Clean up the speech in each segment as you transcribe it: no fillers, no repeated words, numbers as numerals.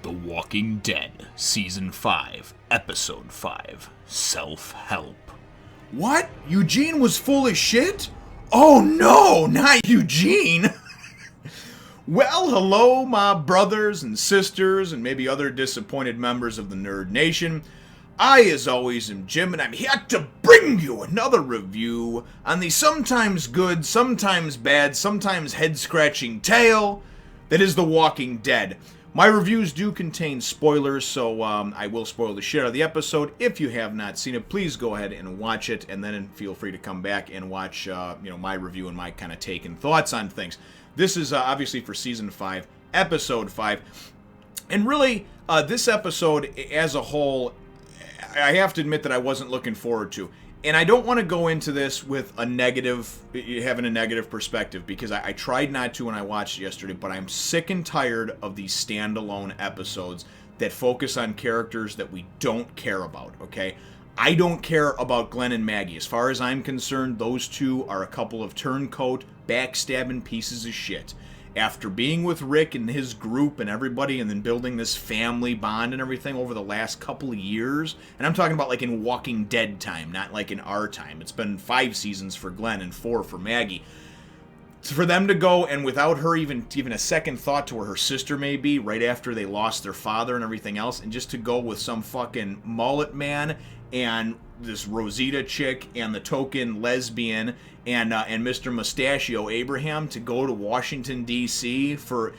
The Walking Dead, Season 5, Episode 5, Self-Help. What? Eugene was full of shit? Oh no, not Eugene! Well, hello, my brothers and sisters, and maybe other disappointed members of the Nerd Nation. I, as always, am Jim, and I'm here to bring you another review on the sometimes good, sometimes bad, sometimes head-scratching tale that is The Walking Dead. My reviews do contain spoilers, so I will spoil the shit out of the episode. If you have not seen it, please go ahead and watch it, and then feel free to come back and watch my review and my kind of take and thoughts on things. This is obviously for Season 5, Episode 5. And really, this episode as a whole, I have to admit that I wasn't looking forward to. And I don't want to go into this with having a negative perspective, because I tried not to when I watched it yesterday, but I'm sick and tired of these standalone episodes that focus on characters that we don't care about, okay? I don't care about Glenn and Maggie. As far as I'm concerned, those two are a couple of turncoat, backstabbing pieces of shit. After being with Rick and his group and everybody, and then building this family bond and everything over the last couple of years, and I'm talking about like in Walking Dead time, not like in our time. It's been 5 seasons for Glenn and 4 for Maggie. For them to go, and without her even a second thought to where her sister may be, right after they lost their father and everything else, and just to go with some fucking mullet man and this Rosita chick and the token lesbian and Mr. Mustachio Abraham to go to Washington D.C. for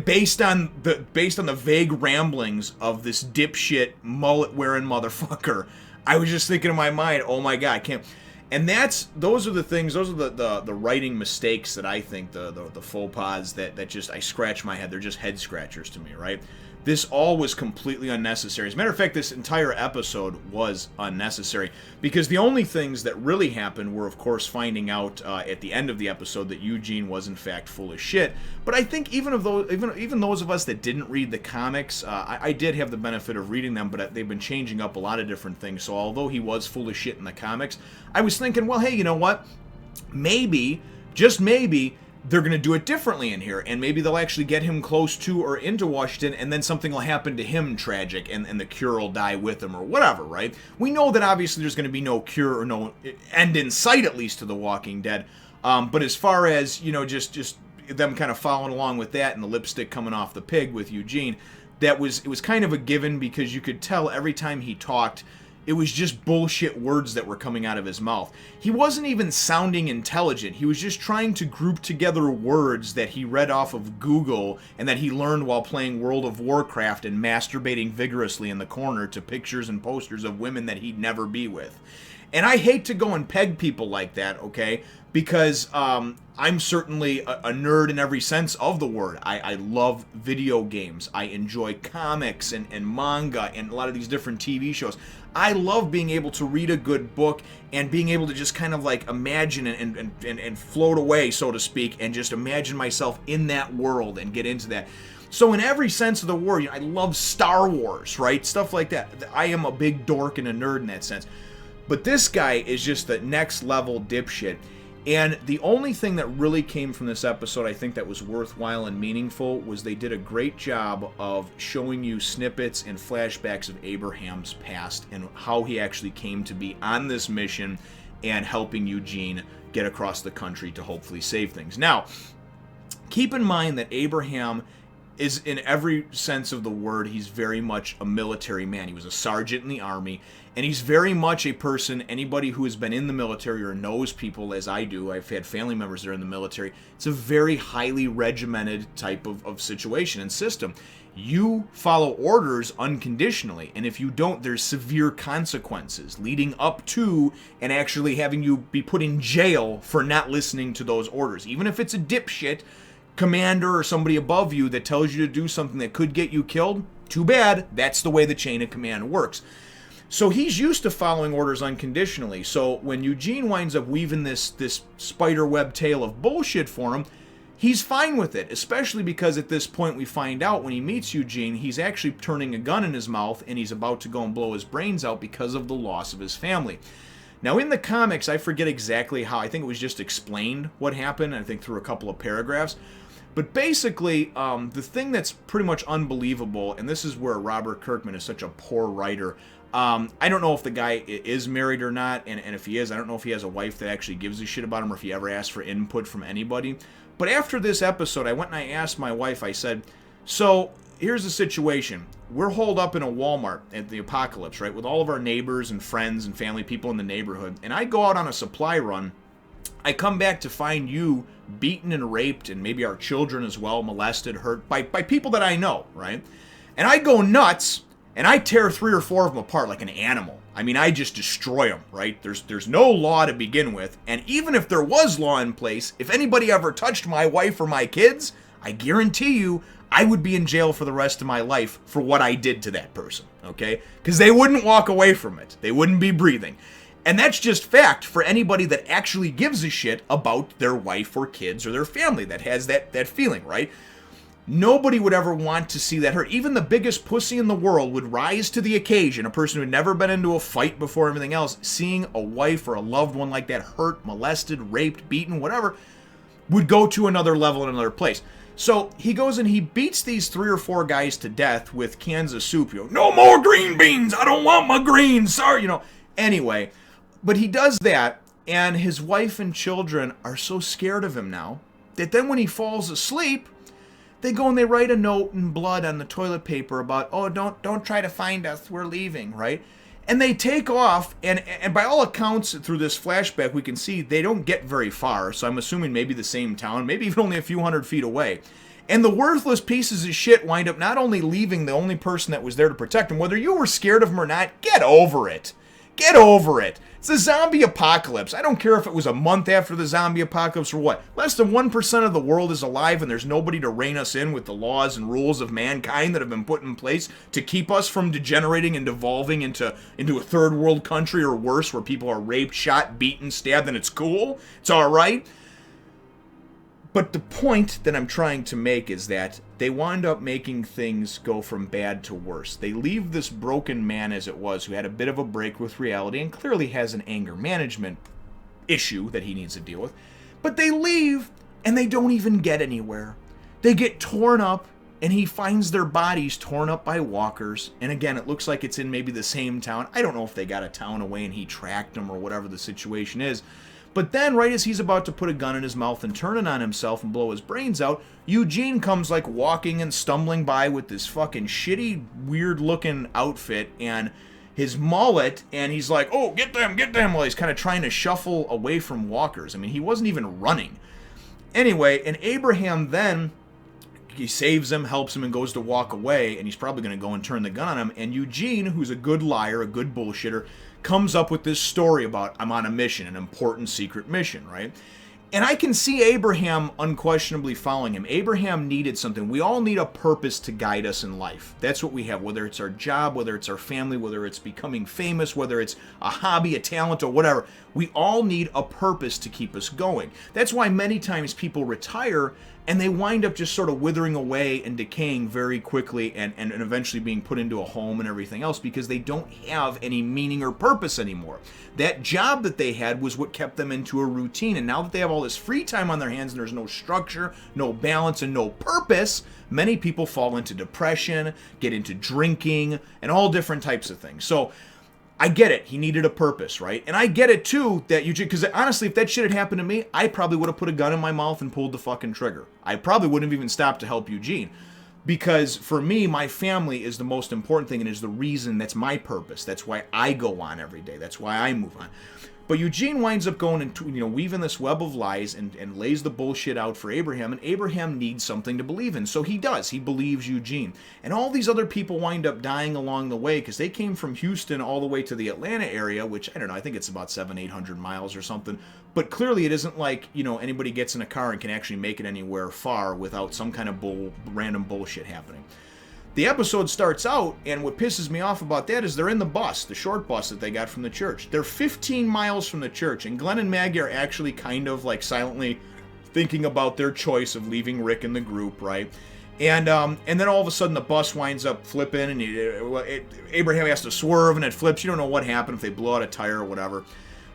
based on the vague ramblings of this dipshit mullet wearing motherfucker. I was just thinking in my mind, oh my god, I can't. And those are the writing mistakes that I think, the faux pas that just, I scratch my head. They're just head scratchers to me, right? This all was completely unnecessary. As a matter of fact, this entire episode was unnecessary, because the only things that really happened were, of course, finding out at the end of the episode that Eugene was in fact full of shit. But I think even those of us that didn't read the comics, I did have the benefit of reading them, but they've been changing up a lot of different things. So although he was full of shit in the comics, I was thinking, well, hey, you know what? Maybe, just maybe, they're going to do it differently in here, and maybe they'll actually get him close to or into Washington, and then something will happen to him tragic, and the cure will die with him, or whatever, right? We know that obviously there's going to be no cure or no end in sight, at least, to The Walking Dead. But as far as, just them kind of following along with that, and the lipstick coming off the pig with Eugene, it was kind of a given, because you could tell every time he talked, it was just bullshit words that were coming out of his mouth. He wasn't even sounding intelligent. He was just trying to group together words that he read off of Google and that he learned while playing World of Warcraft and masturbating vigorously in the corner to pictures and posters of women that he'd never be with. And I hate to go and peg people like that, okay? Because I'm certainly a nerd in every sense of the word. I love video games. I enjoy comics and manga and a lot of these different TV shows. I love being able to read a good book and being able to just kind of like imagine and float away, so to speak, and just imagine myself in that world and get into that. So in every sense of the word, I love Star Wars, right? Stuff like that. I am a big dork and a nerd in that sense. But this guy is just the next level dipshit. And the only thing that really came from this episode, I think, that was worthwhile and meaningful, was they did a great job of showing you snippets and flashbacks of Abraham's past and how he actually came to be on this mission and helping Eugene get across the country to hopefully save things. Now, keep in mind that Abraham is, in every sense of the word, he's very much a military man. He was a sergeant in the army, and he's very much a person, anybody who has been in the military or knows people, as I do, I've had family members that are in the military, it's a very highly regimented type of situation and system. You follow orders unconditionally, and if you don't, there's severe consequences leading up to and actually having you be put in jail for not listening to those orders. Even if it's a dipshit commander or somebody above you that tells you to do something that could get you killed, too bad. That's the way the chain of command works. So he's used to following orders unconditionally. So when Eugene winds up weaving this spiderweb tale of bullshit for him, he's fine with it, especially because at this point we find out when he meets Eugene, he's actually turning a gun in his mouth and he's about to go and blow his brains out because of the loss of his family. Now in the comics, I forget exactly how, I think it was just explained what happened, I think through a couple of paragraphs, But basically, the thing that's pretty much unbelievable, and this is where Robert Kirkman is such a poor writer. I don't know if the guy is married or not, and if he is, I don't know if he has a wife that actually gives a shit about him or if he ever asked for input from anybody. But after this episode, I went and I asked my wife, I said, so here's the situation. We're holed up in a Walmart at the apocalypse, right, with all of our neighbors and friends and family people in the neighborhood, and I go out on a supply run. I come back to find you beaten and raped, and maybe our children as well, molested, hurt by people that I know, right? And I go nuts, and I tear 3 or 4 of them apart like an animal. I mean, I just destroy them, right? There's no law to begin with, and even if there was law in place, if anybody ever touched my wife or my kids, I guarantee you I would be in jail for the rest of my life for what I did to that person, okay? Because they wouldn't walk away from it. They wouldn't be breathing. And that's just fact for anybody that actually gives a shit about their wife or kids or their family that has that feeling, right? Nobody would ever want to see that hurt. Even the biggest pussy in the world would rise to the occasion, a person who had never been into a fight before, everything else, seeing a wife or a loved one like that hurt, molested, raped, beaten, whatever, would go to another level in another place. So he goes and he beats these 3 or 4 guys to death with cans of soup. You know, no more green beans. I don't want my greens. Sorry, Anyway, but he does that, and his wife and children are so scared of him now that then when he falls asleep, they go and they write a note in blood on the toilet paper about, oh, don't try to find us. We're leaving, right? And they take off, and by all accounts, through this flashback, we can see they don't get very far, so I'm assuming maybe the same town, maybe even only a few hundred feet away. And the worthless pieces of shit wind up not only leaving the only person that was there to protect him, whether you were scared of him or not, get over it. Get over it. It's a zombie apocalypse. I don't care if it was a month after the zombie apocalypse or what. Less than 1% of the world is alive, and there's nobody to rein us in with the laws and rules of mankind that have been put in place to keep us from degenerating and devolving into a third world country or worse, where people are raped, shot, beaten, stabbed, and it's cool. It's all right. But the point that I'm trying to make is that they wind up making things go from bad to worse. They leave this broken man as it was, who had a bit of a break with reality and clearly has an anger management issue that he needs to deal with. But they leave and they don't even get anywhere. They get torn up, and he finds their bodies torn up by walkers. And again, it looks like it's in maybe the same town. I don't know if they got a town away and he tracked them or whatever the situation is. But then, right as he's about to put a gun in his mouth and turn it on himself and blow his brains out, Eugene comes like walking and stumbling by with this fucking shitty, weird-looking outfit and his mullet, and he's like, oh, get them, while he's kind of trying to shuffle away from walkers. I mean, he wasn't even running. Anyway, and Abraham then, he saves him, helps him, and goes to walk away, and he's probably going to go and turn the gun on him, and Eugene, who's a good liar, a good bullshitter, comes up with this story about, I'm on a mission, an important secret mission, right? And I can see Abraham unquestionably following him. Abraham needed something. We all need a purpose to guide us in life. That's what we have, whether it's our job, whether it's our family, whether it's becoming famous, whether it's a hobby, a talent, or whatever. We all need a purpose to keep us going. That's why many times people retire and they wind up just sort of withering away and decaying very quickly and eventually being put into a home and everything else because they don't have any meaning or purpose anymore. That job that they had was what kept them into a routine, and now that they have all this free time on their hands and there's no structure, no balance, and no purpose, many people fall into depression, get into drinking, and all different types of things. So I get it. He needed a purpose, right? And I get it, too, that Eugene, because honestly, if that shit had happened to me, I probably would have put a gun in my mouth and pulled the fucking trigger. I probably wouldn't have even stopped to help Eugene. Because for me, my family is the most important thing and is the reason, that's my purpose. That's why I go on every day. That's why I move on. But Eugene winds up going and weaving this web of lies and lays the bullshit out for Abraham, and Abraham needs something to believe in. So he does. He believes Eugene. And all these other people wind up dying along the way because they came from Houston all the way to the Atlanta area, which, I don't know, I think it's about 700-800 miles or something. But clearly it isn't like, anybody gets in a car and can actually make it anywhere far without some kind of random bullshit happening. The episode starts out, and what pisses me off about that is they're in the bus, the short bus that they got from the church. They're 15 miles from the church, and Glenn and Maggie are actually kind of like silently thinking about their choice of leaving Rick in the group, right? And then all of a sudden the bus winds up flipping, and Abraham has to swerve, and it flips. You don't know what happened, if they blow out a tire or whatever.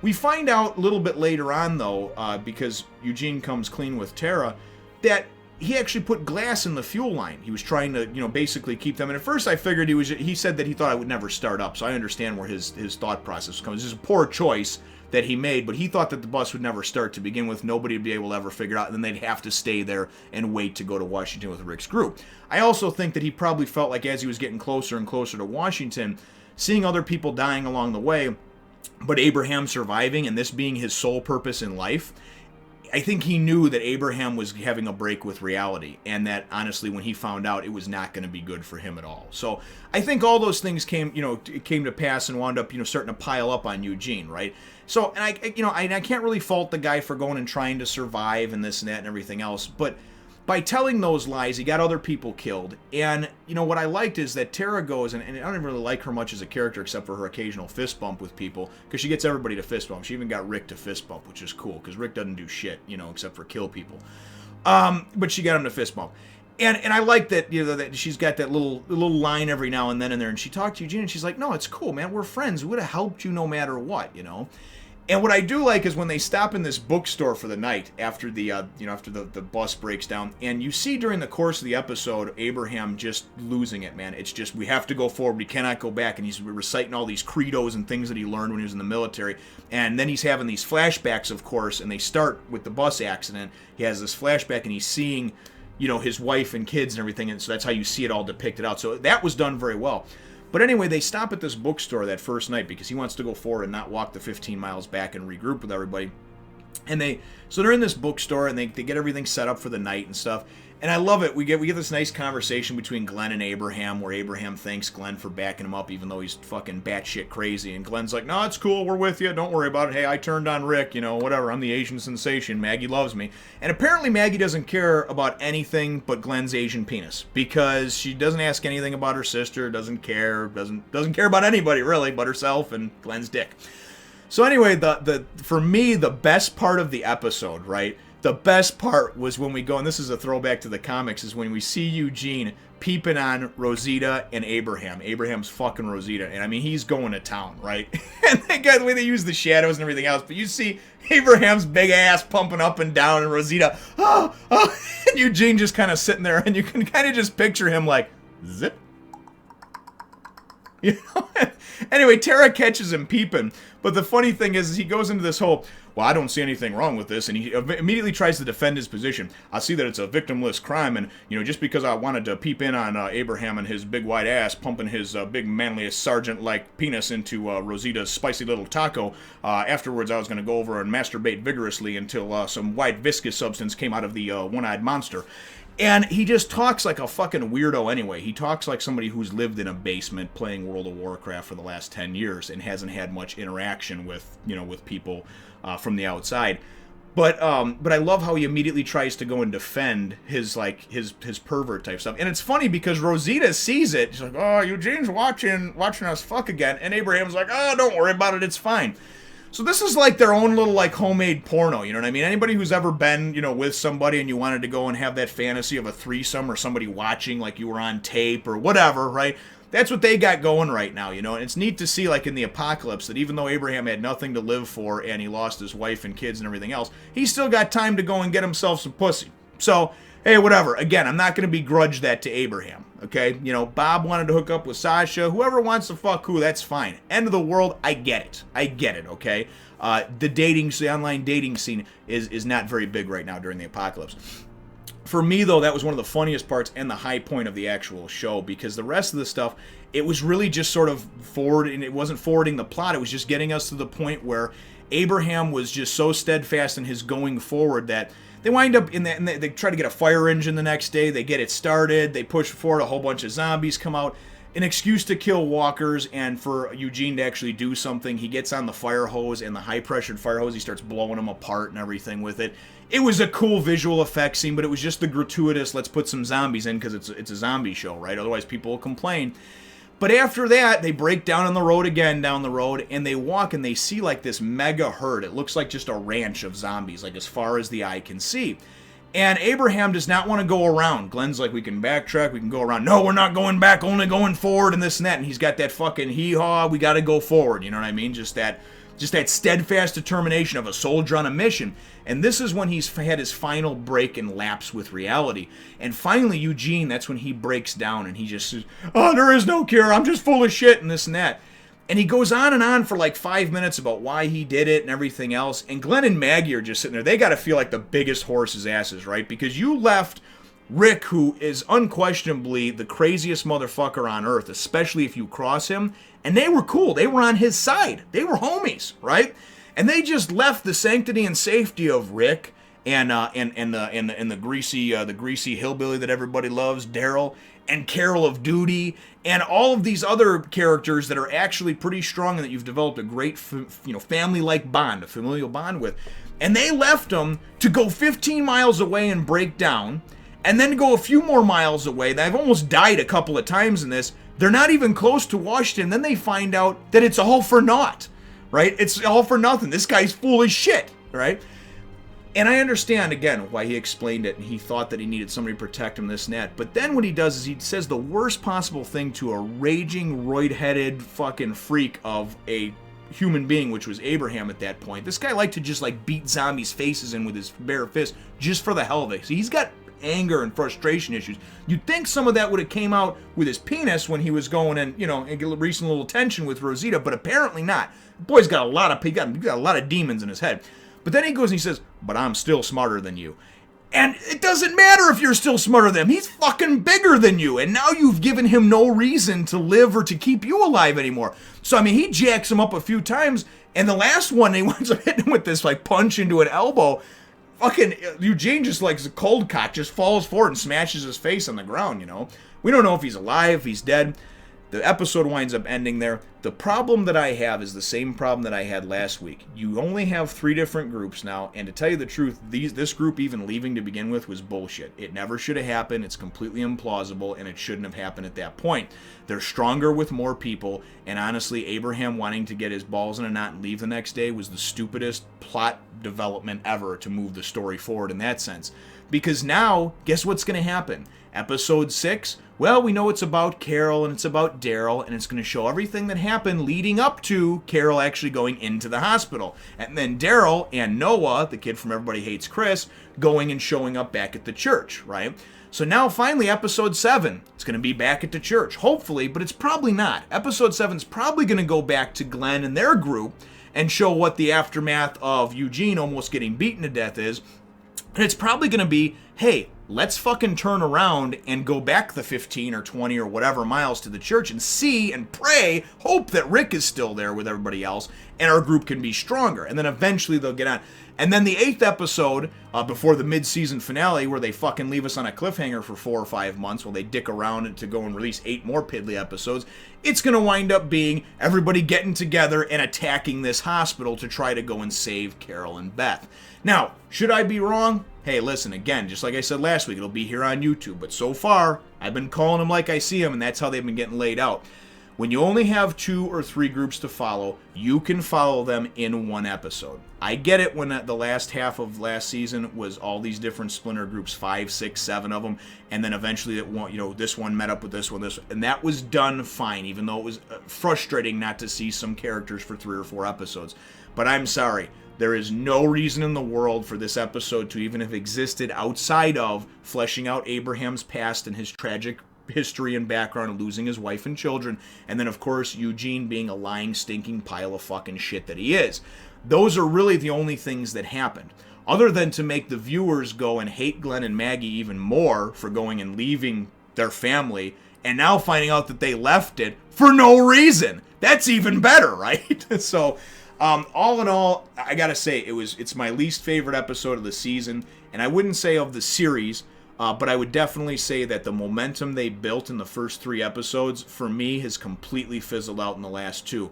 We find out a little bit later on, though, because Eugene comes clean with Tara, that he actually put glass in the fuel line. He was trying to, basically keep them. And at first I figured he said that he thought I would never start up. So I understand where his thought process comes. This is a poor choice that he made, but he thought that the bus would never start to begin with. Nobody would be able to ever figure it out, and then they'd have to stay there and wait to go to Washington with Rick's group. I also think that he probably felt like as he was getting closer and closer to Washington, seeing other people dying along the way, but Abraham surviving and this being his sole purpose in life, I think he knew that Abraham was having a break with reality, and that honestly, when he found out, it was not going to be good for him at all. So I think all those things came to pass and wound up, starting to pile up on Eugene, right? So, and I can't really fault the guy for going and trying to survive and this and that and everything else, but by telling those lies, he got other people killed. And, what I liked is that Tara goes, and I don't really like her much as a character except for her occasional fist bump with people, because she gets everybody to fist bump. She even got Rick to fist bump, which is cool, because Rick doesn't do shit, except for kill people. But she got him to fist bump. And I like that, that she's got that little line every now and then in there, and she talked to Eugene, and she's like, no, it's cool, man, we're friends. We would have helped you no matter what, And what I do like is when they stop in this bookstore for the night after the after the bus breaks down, and you see during the course of the episode Abraham just losing it, man. It's just, we have to go forward, we cannot go back, and he's reciting all these credos and things that he learned when he was in the military, and then he's having these flashbacks, of course, and they start with the bus accident. He has this flashback, and he's seeing, his wife and kids and everything, and so that's how you see it all depicted out. So that was done very well. But anyway, they stop at this bookstore that first night because he wants to go forward and not walk the 15 miles back and regroup with everybody. And so they're in this bookstore, and they get everything set up for the night and stuff. And I love it. We get this nice conversation between Glenn and Abraham, where Abraham thanks Glenn for backing him up, even though he's fucking batshit crazy. And Glenn's like, no, it's cool. We're with you. Don't worry about it. Hey, I turned on Rick. Whatever. I'm the Asian sensation. Maggie loves me. And apparently Maggie doesn't care about anything but Glenn's Asian penis, because she doesn't ask anything about her sister, doesn't care about anybody really but herself and Glenn's dick. So anyway, for me, the best part of the episode, right? The best part was when we go, and this is a throwback to the comics, is when we see Eugene peeping on Rosita and Abraham. Abraham's fucking Rosita, and I mean, he's going to town, right? And they got the way they use the shadows and everything else, but you see Abraham's big ass pumping up and down, and Rosita, and Eugene just kind of sitting there, and you can kind of just picture him like, zip. Anyway, Tara catches him peeping, but the funny thing is he goes into this whole, well, I don't see anything wrong with this, and he immediately tries to defend his position. I see that it's a victimless crime, and, just because I wanted to peep in on Abraham and his big white ass pumping his big manly sergeant-like penis into Rosita's spicy little taco, afterwards I was going to go over and masturbate vigorously until some white viscous substance came out of the one-eyed monster. And he just talks like a fucking weirdo anyway. He talks like somebody who's lived in a basement playing World of Warcraft for the last 10 years and hasn't had much interaction with, with people from the outside. But I love how he immediately tries to go and defend his pervert type stuff. And it's funny because Rosita sees it. She's like, oh, Eugene's watching us fuck again. And Abraham's like, oh, don't worry about it. It's fine. So this is like their own little homemade porno, you know what I mean? Anybody who's ever been, with somebody and you wanted to go and have that fantasy of a threesome or somebody watching like you were on tape or whatever, right? That's what they got going right now, And it's neat to see in the apocalypse that even though Abraham had nothing to live for and he lost his wife and kids and everything else, he still got time to go and get himself some pussy. So, hey, whatever. Again, I'm not going to begrudge that to Abraham. Okay, Bob wanted to hook up with Sasha. Whoever wants to fuck who, that's fine. End of the world, I get it, okay? The online dating scene is not very big right now during the apocalypse. For me, though, that was one of the funniest parts and the high point of the actual show, because the rest of the stuff, it was really just sort of forward, and it wasn't forwarding the plot. It was just getting us to the point where Abraham was just so steadfast in his going forward that they wind up and they try to get a fire engine the next day. They get it started. They push forward. A whole bunch of zombies come out. An excuse to kill walkers and for Eugene to actually do something. He gets on the fire hose, and the high-pressured fire hose, he starts blowing them apart and everything with it. It was a cool visual effect scene, but it was just the gratuitous, let's put some zombies in because it's a zombie show, right? Otherwise people will complain. But after that, they break down on the road again, down the road, and they walk and they see this mega herd. It looks like just a ranch of zombies, as far as the eye can see. And Abraham does not want to go around. Glenn's like, we can backtrack, we can go around. No, we're not going back, only going forward and this and that. And he's got that fucking hee-haw, we got to go forward, you know what I mean? Just that Just that steadfast determination of a soldier on a mission. And this is when he's had his final break and lapse with reality. And finally, Eugene, that's when he breaks down and he just says, oh, there is no cure. I'm just full of shit and this and that. And he goes on and on for like 5 minutes about why he did it and everything else. And Glenn and Maggie are just sitting there. They got to feel like the biggest horse's asses, right? Because you left Rick, who is unquestionably the craziest motherfucker on earth, especially if you cross him. And they were cool. They were on his side. They were homies, right? And they just left the sanctity and safety of Rick and the greasy hillbilly that everybody loves, Daryl, and Carol of Duty, and all of these other characters that are actually pretty strong and that you've developed a great, family-like bond, a familial bond with. And they left them to go 15 miles away and break down, and then go a few more miles away. They've almost died a couple of times in this. They're not even close to Washington. Then they find out that it's all for naught, right? It's all for nothing. This guy's full of shit, right? And I understand, again, why he explained it, and he thought that he needed somebody to protect him, this and that. But then what he does is he says the worst possible thing to a raging, roid-headed fucking freak of a human being, which was Abraham at that point. This guy liked to just, beat zombies' faces in with his bare fist just for the hell of it. So he's got anger and frustration issues. You'd think some of that would have came out with his penis when he was going and recent little tension with Rosita, but apparently not. The boy's got a lot of demons in his head. But then he goes and he says, but I'm still smarter than you. And it doesn't matter if you're still smarter than him. He's fucking bigger than you. And now you've given him no reason to live or to keep you alive anymore. So, he jacks him up a few times. And the last one, he winds up hitting him with this, punch into an elbow. Fucking Eugene just a cold cock, just falls forward and smashes his face on the ground, We don't know if he's alive, if he's dead. The episode winds up ending there. The problem that I have is the same problem that I had last week. You only have 3 different groups now, and to tell you the truth, this group even leaving to begin with was bullshit. It never should have happened. It's completely implausible, and it shouldn't have happened at that point. They're stronger with more people, and honestly, Abraham wanting to get his balls in a knot and leave the next day was the stupidest plot development ever to move the story forward in that sense. Because now, guess what's going to happen? Episode 6, well, we know it's about Carol and it's about Daryl, and it's going to show everything that happened leading up to Carol actually going into the hospital. And then Daryl and Noah, the kid from Everybody Hates Chris, going and showing up back at the church, right? So now finally episode 7, it's going to be back at the church, hopefully, but it's probably not. Episode 7 is probably going to go back to Glenn and their group and show what the aftermath of Eugene almost getting beaten to death is. And it's probably going to be, hey, let's fucking turn around and go back the 15 or 20 or whatever miles to the church and see and pray, hope that Rick is still there with everybody else and our group can be stronger. And then eventually they'll get on. And then the 8th episode, before the mid-season finale, where they fucking leave us on a cliffhanger for 4 or 5 months while they dick around to go and release 8 more piddly episodes, it's going to wind up being everybody getting together and attacking this hospital to try to go and save Carol and Beth. Now, should I be wrong? Hey, listen, again, just like I said last week, it'll be here on YouTube. But so far, I've been calling them like I see them, and that's how they've been getting laid out. When you only have 2 or 3 groups to follow, you can follow them in one episode. I get it when the last half of last season was all these different splinter groups, 5, 6, 7 of them, and then eventually this one met up with this one, and that was done fine, even though it was frustrating not to see some characters for 3 or 4 episodes. But I'm sorry. There is no reason in the world for this episode to even have existed outside of fleshing out Abraham's past and his tragic history and background of losing his wife and children, and then, of course, Eugene being a lying, stinking pile of fucking shit that he is. Those are really the only things that happened. Other than to make the viewers go and hate Glenn and Maggie even more for going and leaving their family, and now finding out that they left it for no reason. That's even better, right? So, all in all, I gotta say, it's my least favorite episode of the season, and I wouldn't say of the series, but I would definitely say that the momentum they built in the first 3 episodes, for me, has completely fizzled out in the last 2.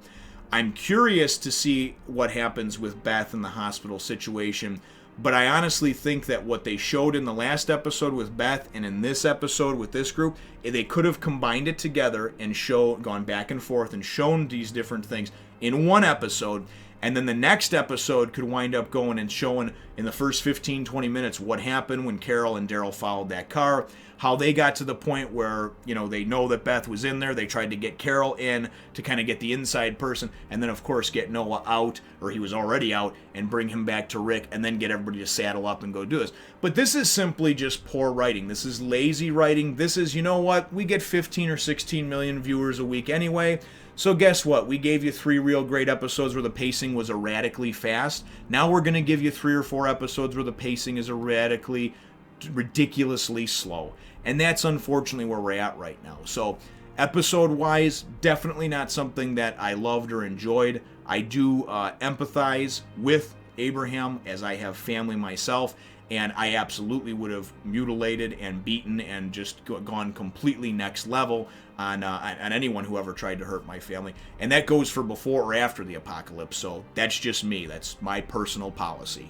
I'm curious to see what happens with Beth in the hospital situation, but I honestly think that what they showed in the last episode with Beth and in this episode with this group, they could have combined it together and gone back and forth and shown these different things in one episode, And then the next episode could wind up going and showing in the first 15, 20 minutes what happened when Carol and Daryl followed that car, how they got to the point where, they know that Beth was in there. They tried to get Carol in to kind of get the inside person, and then, of course, get Noah out, or he was already out, and bring him back to Rick, and then get everybody to saddle up and go do this. But this is simply just poor writing. This is lazy writing. This is, we get 15 or 16 million viewers a week anyway. So guess what? We gave you 3 real great episodes where the pacing was erratically fast. Now we're going to give you 3 or 4 episodes where the pacing is ridiculously slow. And that's unfortunately where we're at right now. So episode-wise, definitely not something that I loved or enjoyed. I do empathize with Abraham, as I have family myself, and I absolutely would have mutilated and beaten and just gone completely next level on anyone who ever tried to hurt my family. And that goes for before or after the apocalypse, so that's just me. That's my personal policy,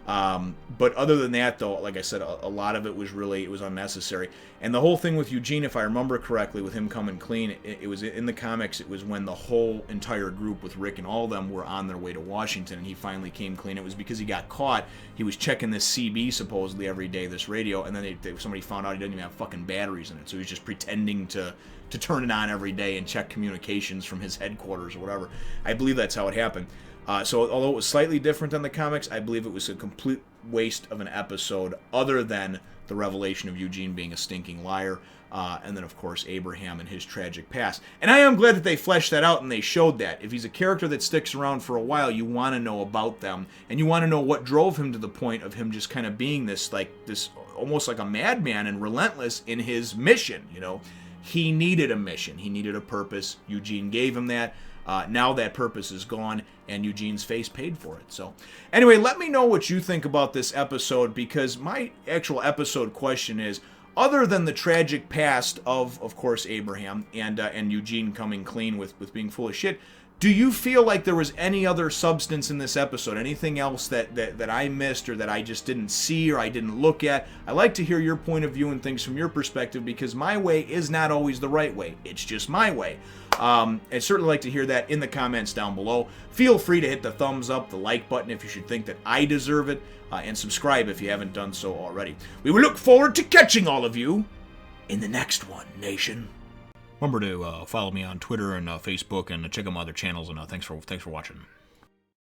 But other than that, though, like I said, a lot of it was unnecessary. And the whole thing with Eugene, if I remember correctly, with him coming clean, it was in the comics, it was when the whole entire group with Rick and all of them were on their way to Washington, and he finally came clean. It was because he got caught. He was checking this CB supposedly every day, this radio, and then somebody found out he didn't even have fucking batteries in it, so he was just pretending to turn it on every day and check communications from his headquarters or whatever. I believe that's how it happened. So although it was slightly different than the comics, I believe it was a complete waste of an episode, other than the revelation of Eugene being a stinking liar, and then, of course, Abraham and his tragic past. And I am glad that they fleshed that out and they showed that. If he's a character that sticks around for a while, you want to know about them, and you want to know what drove him to the point of him just kind of being this almost like a madman and relentless in his mission, He needed a mission. He needed a purpose. Eugene gave him that. Now that purpose is gone, and Eugene's face paid for it. So, anyway, let me know what you think about this episode, because my actual episode question is, other than the tragic past of course, Abraham and Eugene coming clean with being full of shit, do you feel like there was any other substance in this episode? Anything else that I missed, or that I just didn't see, or I didn't look at? I like to hear your point of view and things from your perspective, because my way is not always the right way. It's just my way. I'd certainly like to hear that in the comments down below. Feel free to hit the thumbs up, the like button if you should think that I deserve it, and subscribe if you haven't done so already. We will look forward to catching all of you in the next one, Nation. Remember to follow me on Twitter and Facebook, and check out my other channels, and thanks for watching.